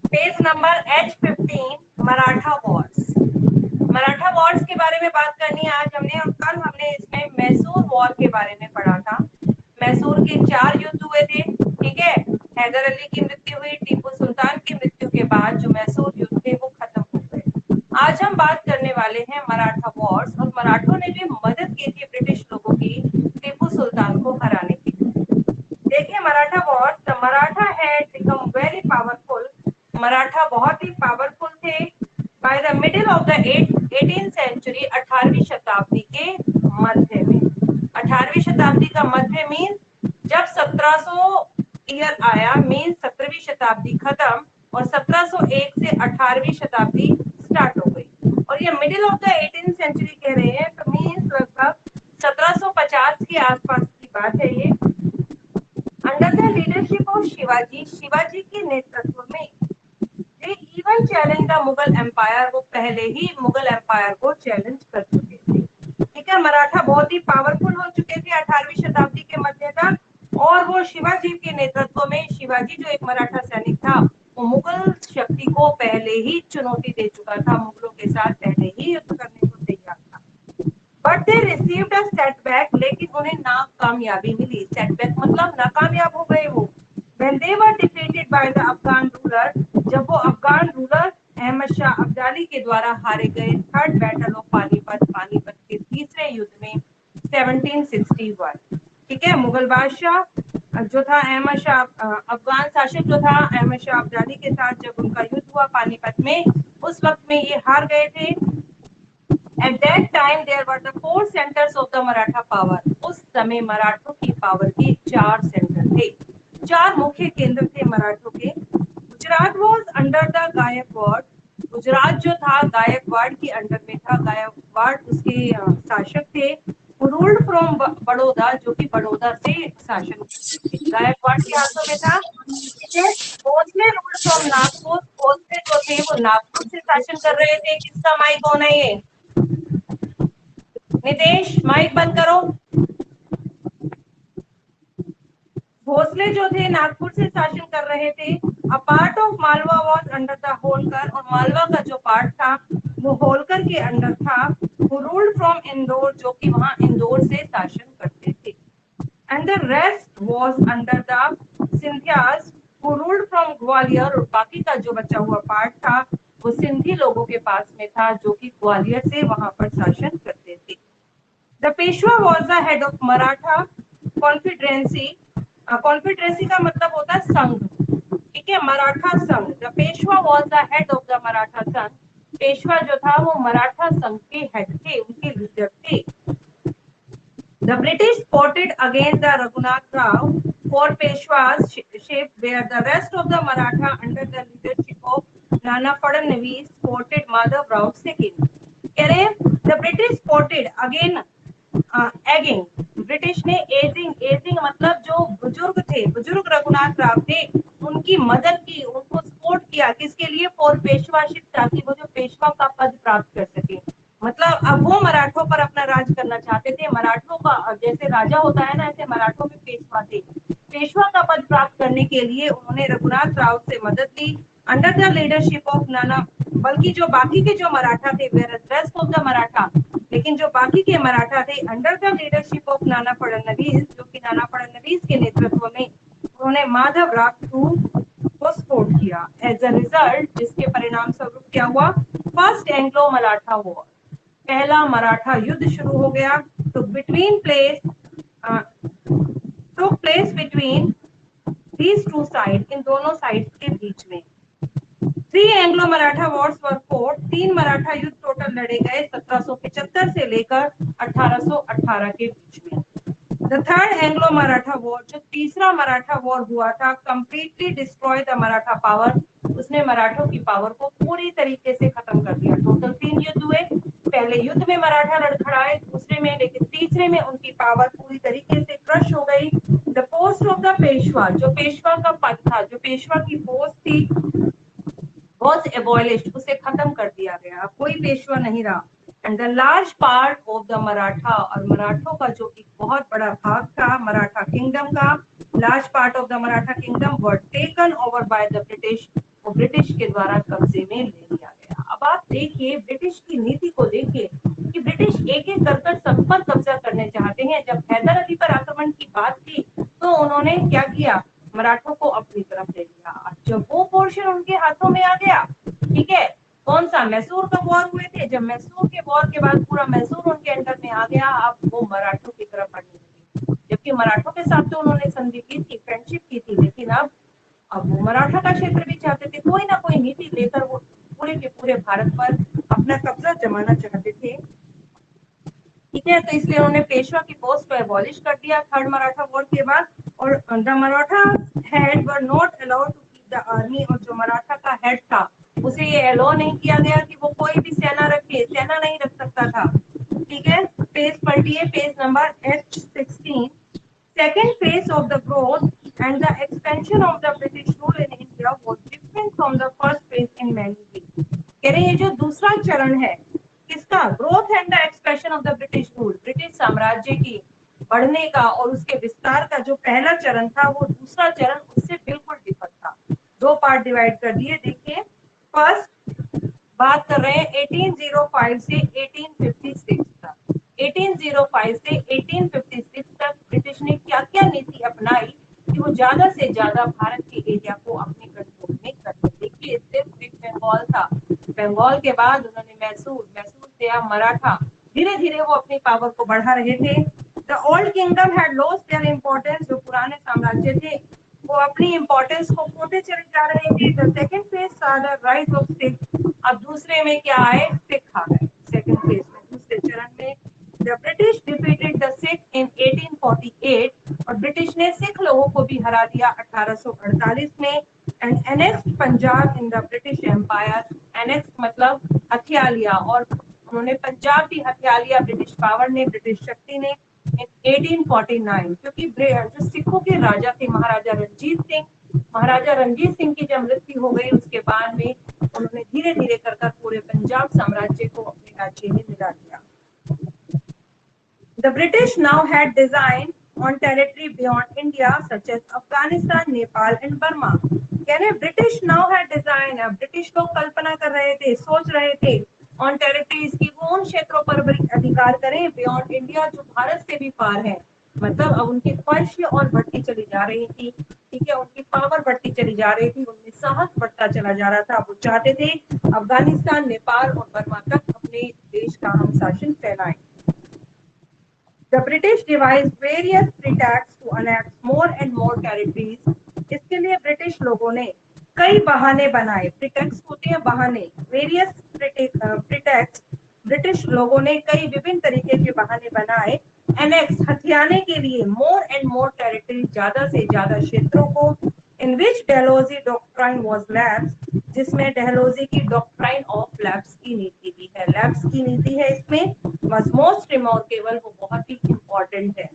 Page number H15 Maratha Wars. Maratha Wars के बारे में बात करनी है आज हमने, और कल हमने इसमें मैसूर वॉर के बारे में पढ़ा था। मैसूर के 4 युद्ध हुए थे, ठीक है। हैदर अली की मृत्यु हुई, टीपू सुल्तान की मृत्यु के बाद जो मैसूर युद्ध थे वो खत्म हो गए। आज हम बात करने वाले हैं मराठा वॉर्स, और मराठों ने भी मदद की थी ब्रिटिश लोगों की टीपू सुल्तान को हराने के लिए। देखिए Maratha wars, the Maratha had become very powerful. Maratha बहुत ही पावरफुल थे by the middle of the 18th century, 18वीं शताब्दी के मध्य में। 18वीं शताब्दी का मध्य मीन जब 1700 ईयर आया, मीन 17वीं शताब्दी खत्म और 1701 से 18वीं शताब्दी स्टार्ट हो गई। और ये middle of the 18th century कह रहे हैं तो मीन लगभग 1750 के आसपास की बात है ये। Under the leadership of Shivaji, Shivaji के नेतृत्व में they even challenge the Mughal empire, वो पहले ही मुगल एम्पायर को चैलेंज कर चुके थे, ठीक है। मराठा बहुत ही पावरफुल हो चुके थे 18वीं शताब्दी के मध्य तक, और वो शिवाजी के नेतृत्व में, शिवाजी जो एक मराठा सैनिक था वो मुगल शक्ति को पहले ही चुनौती दे चुका था, मुगलों के साथ पहले ही युद्ध करने को तैयार था। But they received a setback, लेकिन उन्हें नाकामयाबी मिली। सेटबैक मतलब नाकामयाब हो गए वो। When they were defeated by the Afghan ruler, जब वो अफगान रूलर अहमद शाह अब्दाली के द्वारा हारे गए third battle of Panipat, Panipat के तीसरे युद्ध में 1761, ठीक है। मुगल बादशाह जो था अहमद शाह, अफगान शासक जो था अहमद शाह अब्दाली के साथ जब उनका युद्ध हुआ पानीपत में, उस वक्त में ये हार गए थे। At that time there were the 4 centers of the Maratha power. उस समय मराठों की पावर के 4 सेंटर थे, 4 मुख्य केंद्र थे मराठों के। Gujarat was under the Gaekwad, Gujarat जो था गायकवाड़ के अंडर में था, गायकवाड़ उसके शासक थे। रूल्ड फ्रॉम बड़ौदा, जो कि बड़ौदा से शासन करते थे, गायकवाड़ के हाथों में था, ठीक है। भोसले रूल्ड फ्रॉम नागपुर, भोसले जो थे वो नागपुर से शासन कर रहे थे। किसका माइक ऑन है ये? नितेश माइक बंद करो। भोसले जो थे नागपुर से शासन कर रहे थे। A part of Malwa was under the Holkar, और मालवा का जो पार्ट था वो होलकर के अंडर था। वो रूल्ड फ्रॉम इंदौर, जो कि वहां इंदौर से शासन करते थे। And the rest was under the Scindias, who ruled from Gwalior, और बाकी का जो बचा हुआ पार्ट था वो सिंधी लोगों के पास में था, जो कि ग्वालियर से वहां पर शासन करते थे। The Peshwa was the head of Maratha Confederacy. Confederacy का मतलब होता है संघ, ठीक है, मराठा संघ। The Peshwa was the head of the Maratha संघ, पेशवा जो था वो मराठा संघ के हेड थे, उनके लीडर थे। The British fought against the Raghunath Rao for Peshwa's shape, where the rest of the Maratha under the leadership of Nana Fadnavis fought Madhav Rao II. कह रहे हैं the British fought again ageing, British ने ageing, ageing मतलब जो बुजुर्ग थे, बुजुर्ग रघुनाथ राव थे, उनकी मदद की, उनको सपोर्ट किया। किसके लिए? फॉर पेशवाशिप, ताकि वो जो पेशवा का पद प्राप्त कर सके। मतलब अब वो मराठों पर अपना राज करना चाहते थे। मराठों का जैसे राजा होता है ना, ऐसे मराठों में पेशवा थे। पेशवा का पद प्राप्त करने के लिए उन्होंने रघुनाथ राव से मदद ली अंडर द लीडरशिप ऑफ नाना, बल्कि जो बाकी के जो मराठा थे, रेस्ट ऑफ द मराठा, लेकिन जो बाकी के मराठा थे under the leadership of Nana Phadnavis, जो कि नाना फडणवीस के नेतृत्व में उन्होंने माधव राव को सपोर्ट किया। एज अ रिजल्ट, जिसके परिणाम स्वरूप क्या हुआ? फर्स्ट एंग्लो मराठा वॉर, पहला मराठा युद्ध शुरू हो गया। तो between place took place between these two side, इन दोनों साइड के बीच में। 3 Anglo Maratha wars were fought, 3 Maratha युद्ध टोटल लड़े गए 1775 से लेकर 1818 के बीच में। The third Anglo Maratha war, जो तीसरा मराठा वॉर हुआ था, completely destroy the Maratha power, उसने मराठों की पावर को पूरी तरीके से खत्म कर दिया। टोटल 3 युद्ध हुए, पहले युद्ध में मराठा लड़खड़ाए, दूसरे में, लेकिन तीसरे में उनकी पावर पूरी तरीके से क्रश हो गई। The post of the Peshwa, जो पेशवा का पद था, जो पेशवा की पोस्ट थी, वॉज एबॉलिश्ड, उसे खत्म कर दिया गया, कोई पेशवा नहीं रहा। And the large part of the Maratha, और मराठों का जो एक बहुत बड़ा भाग था मराठा किंगडम का, large part of the Maratha kingdom were taken over by the British, वो ब्रिटिश के द्वारा कब्जे में ले लिया गया। अब आप देखिए ब्रिटिश की नीति को देखिए कि ब्रिटिश एक एक कर सब पर कब्जा करने चाहते हैं। जब हैदर अली पर आक्रमण की बात थी तो उन्होंने क्या किया, मराठों को अपनी तरफ ले लिया। जब वो पोर्शन उनके हाथों में आ गया, ठीक है, कौन सा, मैसूर का वॉर हुए थे, जब मैसूर के वॉर के बाद पूरा मैसूर उनके अंडर में आ गया, अब वो मराठों की तरफ बढ़ने लगे। जबकि मराठों के साथ तो उन्होंने संधि की थी, फ्रेंडशिप की थी, लेकिन अब वो मराठा का क्षेत्र भी चाहते थे, कोई ना कोई नीति लेकर वो पूरे के पूरे भारत पर अपना कब्जा जमाना चाहते थे। ठीक है, तो इसलिए उन्होंने पेशवा की पोस्ट को एबॉलिश कर दिया थर्ड मराठा वॉर के बाद। और the Maratha head were not allowed to keep the army, और जो मराठा का हेड था उसे ये अलाउ नहीं किया गया कि वो कोई भी सेना रखे, सेना नहीं रख सकता था। ठीक है, पेज पलटिए, page number H16। Second phase of the growth and the expansion of the British rule in India was different from the first phase in many ways। कह रहे ये जो दूसरा चरण है किसका, growth and the expansion of the British rule, British साम्राज्य की बढ़ने का और उसके विस्तार का जो पहला चरण था, वो दूसरा चरण उससे बिल्कुल डिफरेंट था। दो पार्ट डिवाइड कर दिए। देखिए फर्स्ट बात कर रहे हैं 1805 से 1856 तक। 1805 से 1856 तक ब्रिटिश ने क्या क्या नीति अपनाई कि वो ज्यादा से ज्यादा भारत के एरिया को अपने कंट्रोल में कर ले। देखिए सिर्फ एक बंगाल था, बंगाल के बाद उन्होंने मैसूर, मैसूर से अब मराठा, धीरे धीरे वो अपनी पावर को बढ़ा रहे थे। The old kingdom had lost their importance, जो पुराने साम्राज्य थे वो अपनी इंपॉर्टेंस को खोते चले जा रहे थे। The second phase saw the rise of Sikh, अब दूसरे में क्या आए, सिख आ गए। सेकंड फेज में, दूसरे चरण में the British defeated the Sikh in 1848, और ब्रिटिश ने सिख लोगों को भी हरा दिया 1848 में। And annexed Punjab in the British empire, annex मतलब हथिया लिया, और उन्होंने पंजाब भी हथिया लिया ब्रिटिश पावर ने, ब्रिटिश शक्ति ने। इन 1849, क्योंकि जो सिखों के राजा थे महाराजा रणजीत सिंह, महाराजा रणजीत सिंह की जब मृत्यु हो गई उसके बाद में उन्होंने धीरे धीरे कर पूरे पंजाब साम्राज्य को अपने राज्य में मिला दिया। The British now had design on territory beyond India such as Afghanistan, Nepal and Burma। कह रहे ब्रिटिश now had design, अब ब्रिटिश लोग कल्पना कर रहे थे, सोच रहे थे ऑन टेरिटरीज की वो उन क्षेत्रों पर अधिकार करें बियॉन्ड इंडिया, जो भारत से भी पार है। मतलब अब उनकी ख्वाहिश और बढ़ती चली जा रही थी। ठीक है, उनकी पावर बढ़ती चली जा रही थी, उनमें साहस बढ़ता चला जा रहा था। वो चाहते थे अफगानिस्तान, नेपाल और बर्मा तक अपने देश का हम शासन फैलाएं। The British devised various pretexts to annex more and more territories। इसके लिए ब्रिटिश लोगों ने कई बहाने बनाए, प्रिटेक्स होते हैं बहाने, वेरियस प्रिटेक्स, ब्रिटिश लोगों ने कई विभिन्न तरीके के बहाने बनाए एनेक्स, हथियाने के लिए, मोर एंड मोर टेरिटरी, ज्यादा से ज्यादा क्षेत्रों को। इन विच डेहलोजी डॉक्ट्राइन वाज लैप्स, जिसमें डेहलोजी की डॉक्ट्राइन ऑफ लैप्स की नीति भी है, लैप्स की नीति है इसमें, वाज मोस्ट रिमार्केबल, वो बहुत ही इंपॉर्टेंट है।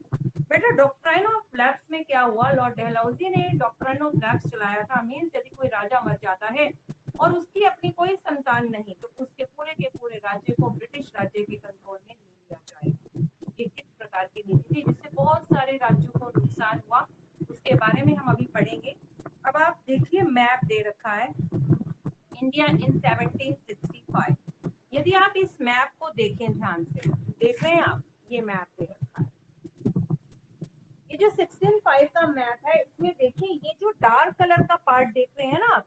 बेटा डॉक्ट्राइन ऑफ लैप्स में क्या हुआ, लॉर्ड डेहलोजी ने डॉक्ट्राइन ऑफ लैप्स चलाया था। मीन्स यदि कोई राजा मर जाता है और उसकी अपनी कोई संतान नहीं, तो उसके पूरे के पूरे राज्य को ब्रिटिश राज्य के कंट्रोल में ले लिया जाएगा। ये किस प्रकार की नीति थी जिससे बहुत सारे राज्यों को नुकसान हुआ, उसके बारे में हम अभी पढ़ेंगे। अब आप देखिए मैप दे रखा है इंडिया इन 1765। यदि आप इस मैप को देखें ध्यान से, देख रहे हैं आप, ये मैप दे रखा है, ये जो 1605 का मैप है इसमें देखिए ये जो डार्क कलर का पार्ट देख रहे हैं ना आप,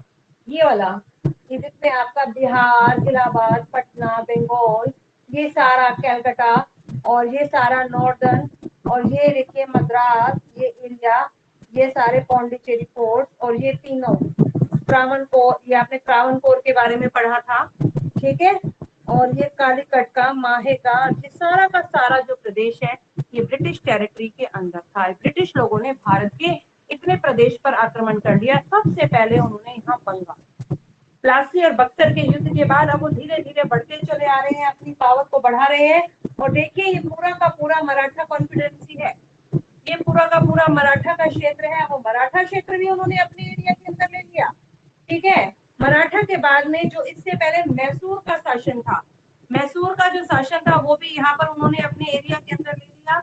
ये वाला, ये जिसमें आपका बिहार, इलाहाबाद, पटना, बंगाल, ये सारा कैलकाटा, और ये सारा नॉर्दर्न, और ये देखिए मद्रास, ये एरिया, ये सारे पौंडीचेरी पोर्ट, और ये तीनों त्रावणकोर, ये आपने त्रावणकोर के बारे में पढ़ा था। ठीक है, और ये कालीकट का, माहे का, ये सारा का सारा जो प्रदेश है ये ब्रिटिश टेरिटरी के अंदर था। ब्रिटिश लोगों ने भारत के इतने प्रदेश पर आक्रमण कर लिया। सबसे पहले उन्होंने यहाँ बंगाल, प्लासी और बक्सर के युद्ध के बाद अब वो धीरे धीरे बढ़ते चले आ रहे हैं, अपनी पावर को बढ़ा रहे हैं। और देखिए ये पूरा का पूरा मराठा कॉन्फिडेंसी है, ये पूरा का पूरा मराठा का क्षेत्र है, वो मराठा क्षेत्र भी उन्होंने अपने एरिया के अंदर ले लिया। ठीक है, मराठा के बाद में जो इससे पहले मैसूर का शासन था, मैसूर का जो शासन था वो भी यहाँ पर उन्होंने अपने एरिया के अंदर ले लिया।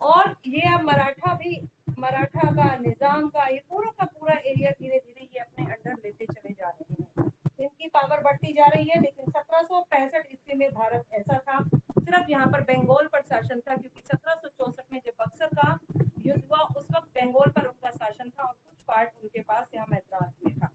और ये अब मराठा भी, मराठा का निजाम का ये पूरा का पूरा एरिया धीरे धीरे ये अपने अंडर लेते चले जा रहे हैं। इनकी पावर बढ़ती जा रही है। लेकिन 1765 ईस्वी में भारत ऐसा था, सिर्फ यहाँ पर बंगाल पर शासन था, क्योंकि 1764 में जब बक्सर का युद्ध हुआ उस वक्त बंगाल पर उनका शासन था और कुछ पार्ट उनके पास यहाँ मैद्रास में था।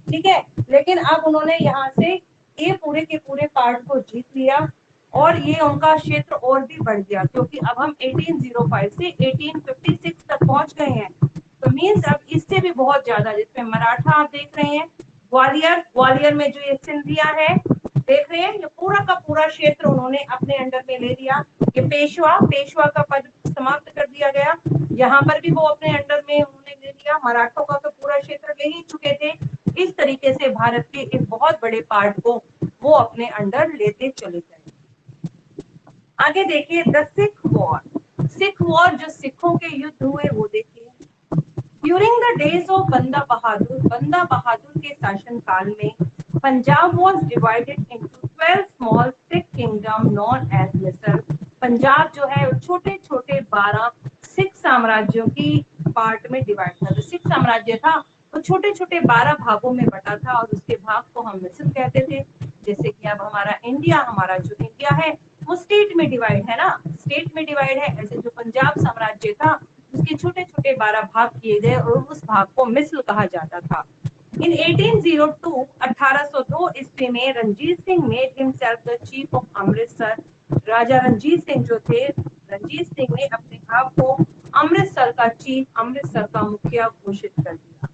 ठीक है, लेकिन अब उन्होंने यहाँ से ये पूरे के पूरे पार्ट को जीत लिया और ये उनका क्षेत्र और भी बढ़ गया, क्योंकि अब हम 1805 से 1856 तक पहुंच गए हैं। तो मीन्स अब इससे भी बहुत ज्यादा, जिसमें मराठा आप देख रहे हैं, ग्वालियर, ग्वालियर में जो ये सिंधिया है देख रहे हैं, ये पूरा का पूरा क्षेत्र उन्होंने अपने अंडर में ले लिया। ये पेशवा, पेशवा का पद समाप्त कर दिया गया, यहाँ पर भी वो अपने अंडर में उन्होंने ले लिया। मराठों का तो पूरा क्षेत्र ले ही चुके थे। इस तरीके से भारत के एक बहुत बड़े पार्ट को वो अपने अंडर लेते चले गए। आगे देखिए the Sikh war. Sikh war, जो सिखों के युद्ध हुए वो देखिए। ड्यूरिंग द डेज ऑफ बंदा बहादुर के शासन काल में Punjab was divided into 12 small Sikh kingdom known as Misl. Punjab जो है छोटे छोटे 12 सिख साम्राज्यों की पार्ट में डिवाइड था। जो सिख साम्राज्य था वो छोटे छोटे 12 भागों में बटा था और उसके भाग को हम मिस्र कहते थे। जैसे कि अब हमारा इंडिया, हमारा जो इंडिया है वो स्टेट में डिवाइड है ना, स्टेट में डिवाइड है। ऐसे जो पंजाब साम्राज्य था उसके छोटे छोटे 12 भाग किए गए और उस भाग को मिस्र कहा जाता था। इन 1802 1802 ईस्वी में Ranjit Singh made himself the chief of Amritsar. Raja Ranjit Singh जो थे, रंजीत सिंह ने अपने आप को अमृतसर का चीफ, अमृतसर का मुखिया घोषित कर दिया।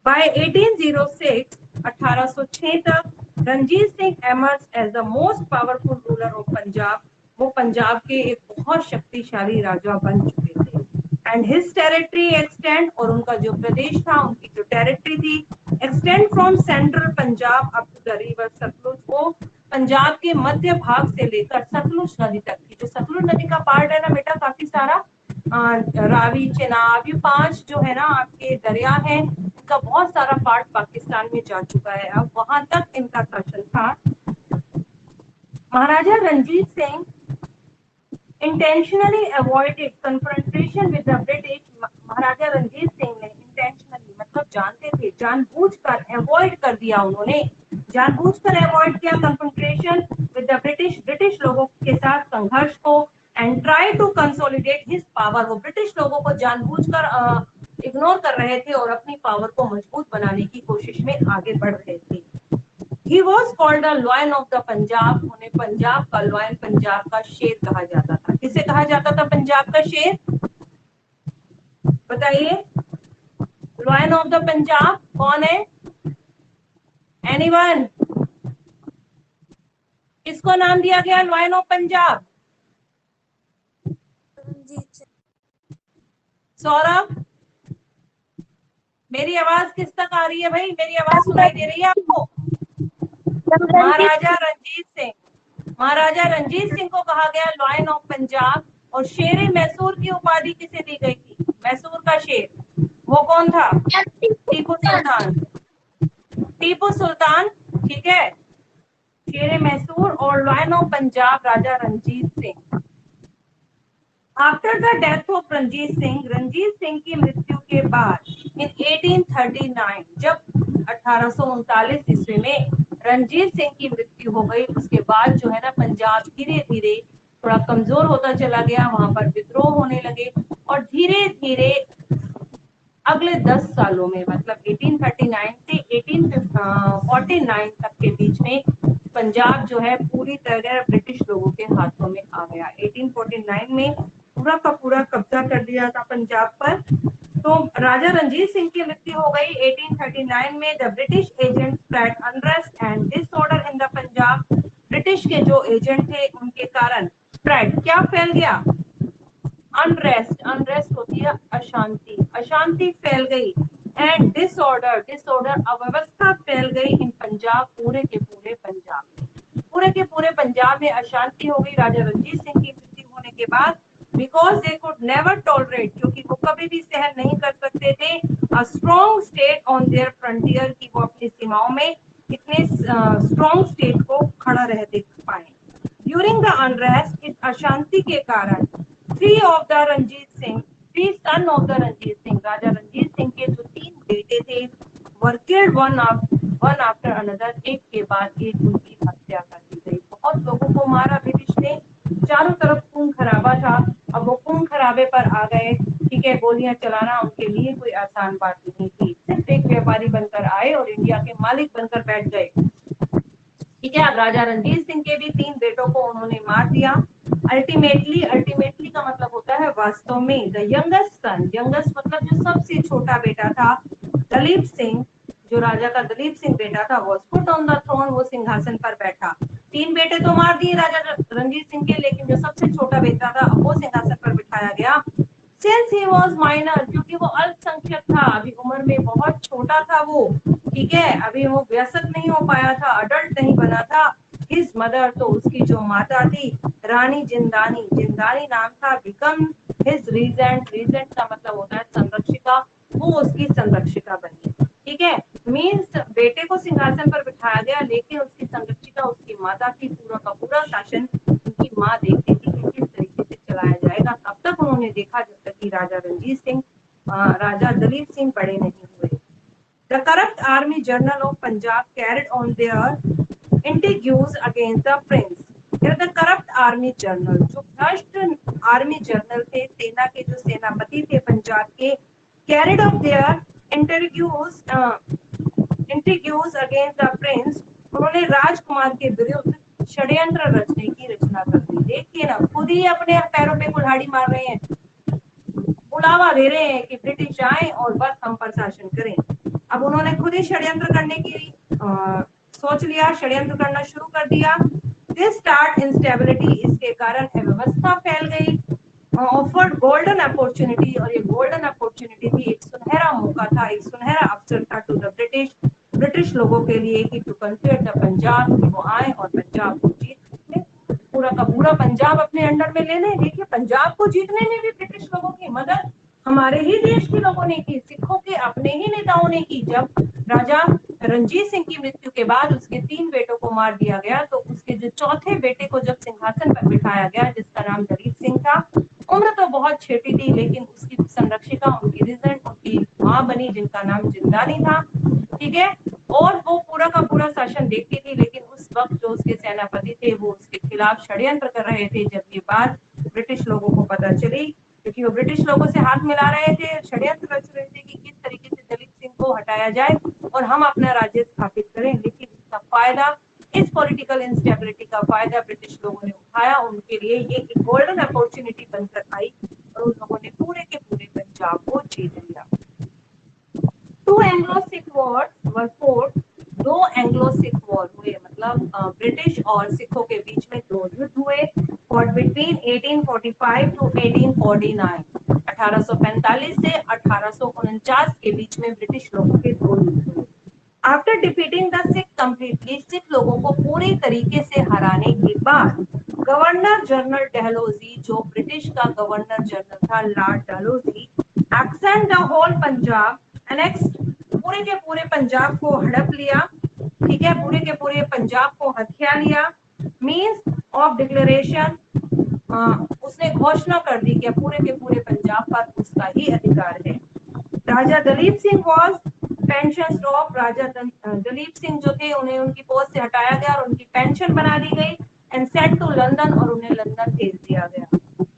By 1806 1806 तक Ranjit Singh emerged as the most powerful ruler of Punjab। वो पंजाब के एक बहुत शक्तिशाली राजा बन चुके थे। एंड हिज टेरिटरी एक्सटेंड, और उनका जो प्रदेश था, उनकी जो टेरिटरी थी, extend from central Punjab up to the river Sutlej. वो पंजाब के मध्य भाग से लेकर सतलुज नदी तक की, जो सतलुज नदी का पार्ट है ना बेटा, काफी सारा रावी, चेनाब, ये 5 जो है ना आपके दरिया है, इनका बहुत सारा पार्ट पाकिस्तान में जा चुका है। अब वहां तक इनका शासन था। महाराजा Ranjit Singh intentionally avoided confrontation with the British। महाराजा रंजीत सिंह ने intentionally मतलब जानते थे, जानबूझकर अवॉइड कर दिया, उन्होंने जानबूझकर अवॉइड किया confrontation with the British, British लोगों के साथ संघर्ष को, and try to consolidate his power। वो ब्रिटिश लोगों को जानबूझकर इग्नोर कर रहे थे और अपनी पावर को मजबूत बनाने की कोशिश में आगे बढ़ रहे थे। He was called the Lion of the Punjab। उन्हें पंजाब का लॉयन, पंजाब का शेर कहा जाता था। किसे कहा जाता था पंजाब का शेर, बताइए? लॉयन ऑफ द पंजाब कौन है? एनीवन? किसको नाम दिया गया लॉयन ऑफ पंजाब? सौरभ, मेरी आवाज किस तक आ रही है भाई? मेरी आवाज सुनाई दे रही है आपको? महाराजा रंजीत सिंह, महाराजा रंजीत सिंह को कहा गया लॉयन ऑफ पंजाब। और शेर मैसूर की उपाधि किसे दी गई थी? मैसूर का शेर वो कौन था? टीपू सुल्तान। टीपू सुल्तान, ठीक है। शेर मैसूर और lion of Punjab Raja Ranjit Singh. After the death of Ranjit Singh की मृत्यु के बाद इन 1839, जब 1839 ईस्वी में रंजीत सिंह की मृत्यु हो गई, उसके बाद जो है ना पंजाब धीरे धीरे थोड़ा कमजोर होता चला गया, वहां पर विद्रोह होने लगे और धीरे धीरे अगले 10 सालों में, मतलब 1839 से 1849 तक के बीच में पंजाब जो है पूरी तरह ब्रिटिश लोगों के हाथों में आ गया। 1849 में पूरा का पूरा कब्जा कर दिया था पंजाब पर। तो राजा रंजीत सिंह की मृत्यु हो गई 1839 में। The British agent spread unrest and disorder in the Punjab. British के जो एजेंट थे उनके कारण स्प्रेड, क्या फैल गया? अनरेस्ट, अनरेस्ट होती है अशांति, अशांति फैल गई। एंड डिसऑर्डर, डिसऑर्डर अव्यवस्था फैल गई इन पंजाब, पूरे के पूरे पंजाब में, पूरे के पूरे पंजाब में अशांति हो गई राजा रंजीत सिंह की मृत्यु होने के बाद। Because they could never tolerate, क्योंकि वो कभी भी सहन नहीं कर सकते थे a strong state on their frontier, की वो अपनी सीमाओं में इतने स्ट्रॉन्ग स्टेट को खड़ा रह देख पाए। ड्यूरिंग द अनरेस्ट, इस अशांति के कारण three son of the Ranjit Singh, Raja Ranjit Singh के जो 3 बेटे थे, were killed one after another, एक के बाद एक उनकी हत्या कर दी गई। बहुत लोगों को मारा ब्रिटिश ने, चारों तरफ खून खराबा था। अब वो खून खराबे पर आ गए, ठीक है, गोलियां चलाना उनके लिए कोई आसान बात नहीं थी। सिर्फ एक व्यापारी बनकर आए और इंडिया के मालिक बनकर बैठ गए, ठीक है। अब राजा रणजीत सिंह के भी 3 बेटों को उन्होंने मार दिया। अल्टीमेटली का मतलब होता है वास्तव में। द यंगेस्ट सन, यंगेस्ट मतलब जो सबसे छोटा बेटा था, दलीप सिंह, जो राजा का दलीप सिंह बेटा था, was put on the throne, वो सिंहासन पर बैठा। 3 बेटे तो मार दिए राजा रणजीत सिंह के, लेकिन जो सबसे छोटा बेटा था वो सिंहासन पर बिठाया गया। सिंस ही वॉज माइनर, क्योंकि वो अल्पसंख्यक था, अभी उम्र में बहुत छोटा था वो, ठीक है, अभी वो वयस्क नहीं हो पाया था, अडल्ट नहीं बना था। हिज मदर, तो उसकी जो माता थी, रानी जिंदानी, जिंदानी नाम था, बिकम हिज रीजेंट, रीजेंट का मतलब होता है संरक्षिका, वो उसकी संरक्षिका बनी, ठीक है। मीन्स बेटे को सिंहासन पर बिठाया गया, लेकिन उसकी संरक्षिका उसकी माता की, पूरा का पूरा शासन उनकी माँ देखती थी कि किस तरीके से चलाया जाएगा। तब तक उन्होंने देखा जब तक कि राजा रणजीत सिंह, राजा दलीप सिंह बड़े नहीं हुए। The corrupt army general of Punjab carried on their intrigues against the prince. The corrupt army general, जो भ्रष्ट आर्मी जनरल थे, सेना के जो सेनापति थे पंजाब के, carried on their intrigues against the prince, उन्होंने राजकुमार के विरुद्ध षड्यंत्र रचने की रचना कर दी। देखिए ना, खुद ही अपने पैरों पे कुल्हाड़ी मार रहे हैं, बुलावा दे रहे हैं कि ब्रिटिश आए और बस हम पर शासन करें। अब उन्होंने खुद ही षड्यंत्र करने की सोच लिया, षड्यंत्र करना शुरू कर दिया। दिस स्टार्ट इंस्टेबिलिटी, इसके कारण अव्यवस्था फैल गई। ऑफर्ड गोल्डन अपॉर्चुनिटी, और ये गोल्डन अपॉर्चुनिटी थी, एक सुनहरा मौका था, एक सुनहरा अवसर था टू द ब्रिटिश लोगों के लिए कि टू कन्क्वेयर द पंजाब, वो आए और पंजाब को जीत ले, पूरा का पूरा पंजाब अपने अंडर में ले लें। देखिए, पंजाब को जीतने में भी ब्रिटिश लोगों की मदद हमारे ही देश के लोगों ने की, सिखों के अपने ही नेताओं ने की। जब राजा रणजीत सिंह की मृत्यु के बाद उसके 3 बेटों को मार दिया गया, तो उसके जो चौथे बेटे को जब सिंहासन पर बिठाया गया, जिसका नाम दलीप सिंह था, उम्र तो बहुत छोटी थी, लेकिन उसकी संरक्षिका, उनकी रिजेंट, उनकी माँ बनी, जिनका नाम जिंदानी था, ठीक है। और वो पूरा का पूरा शासन देखती थी, लेकिन उस वक्त जो उसके सेनापति थे वो उसके खिलाफ षड्यंत्र कर रहे थे। जब ये बात ब्रिटिश लोगों को पता चली, क्योंकि वो ब्रिटिश लोगों से हाथ मिला रहे थे, षड्यंत्र रच रहे थे कि किस तरीके से दलित सिंह को हटाया जाए और हम अपना राज्य स्थापित करें, लेकिन इसका फायदा, इस पॉलिटिकल इंस्टेबिलिटी का फायदा ब्रिटिश लोगों ने उठाया। उनके लिए ये एक गोल्डन अपॉर्चुनिटी बनकर आई और उन लोगों ने पूरे के पूरे पंजाब को जीत लिया। 2 एंग्लो-सिख वॉर्स वर फोर्ट, 2 एंग्लो-सिख वॉर हुए, मतलब ब्रिटिश और सिखों के बीच में 2 युद्ध हुए। फॉर्ट बिटवीन 1845 टू 1849, 1845 से 1849 के बीच में ब्रिटिश लोगों के 2 युद्ध हुए। After defeating the Sikh completely, Sikh लोगों को पूरी तरीके से हराने के बाद, गवर्नर जनरल डलहौजी, जो ब्रिटिश का गवर्नर जनरल था, Lord Dalhousie, accent the whole Punjab, annexed, पूरे के पूरे पंजाब को हड़प लिया, ठीक है, पूरे के पूरे पंजाब को हथिया लिया। मीन्स ऑफ डिक्लेरेशन, उसने घोषणा कर दी कि पूरे के पूरे पंजाब पर उसका ही अधिकार है। Raja Dalip Singh was pension stop, Raja Dalip Singh जो थे उन्हें उनकी पोस्ट से हटाया गया और उनकी पेंशन बना दी गई, एंड सेट टू लंदन, और उन्हें लंदन भेज दिया गया।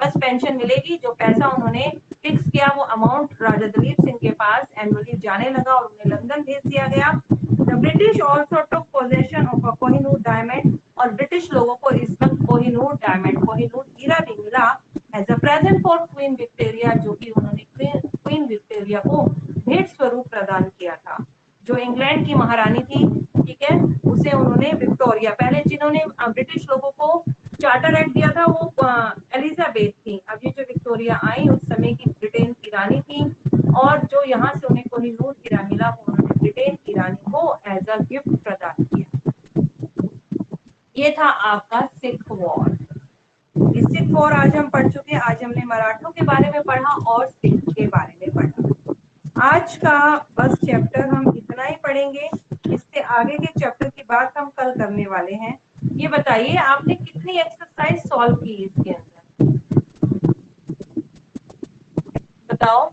बस पेंशन मिलेगी, जो पैसा उन्होंने फिक्स किया वो अमाउंट राजा दलीप सिंह के पास एनुअली जाने लगा और उन्हें लंदन भेज दिया गया। The British also took possession of a Kohinoor diamond, और ब्रिटिश लोगों को इस वक्त कोहिनूर डायमंड, कोहिनूर हीरा भी मिला as a present for queen Victoria, जो कि उन्होंने क्वीन विक्टोरिया को भेंट स्वरूप प्रदान किया था। जो इंग्लैंड की महारानी थी, ठीक है, उसे उन्होंने विक्टोरिया, पहले जिन्होंने ब्रिटिश लोगों को चार्टर एक्ट दिया था वो एलिजाबेथ थी। अब ये जो विक्टोरिया आई उस समय की ब्रिटेन की रानी थी, और जो यहाँ से उन्हें कोहिनूर हीरा मिला वो उन्होंने ब्रिटेन की रानी को एज अ गिफ्ट प्रदान किया। ये था आपका सिख वॉर। इस सिख वॉर आज हम पढ़ चुके हैं। आज हमने मराठों के बारे में पढ़ा और सिख के बारे में पढ़ा। आज का बस चैप्टर हम इतना ही पढ़ेंगे, इससे आगे के चैप्टर की बात हम कल करने वाले हैं। ये बताइए आपने कितनी एक्सरसाइज सॉल्व की इसके अंदर, बताओ।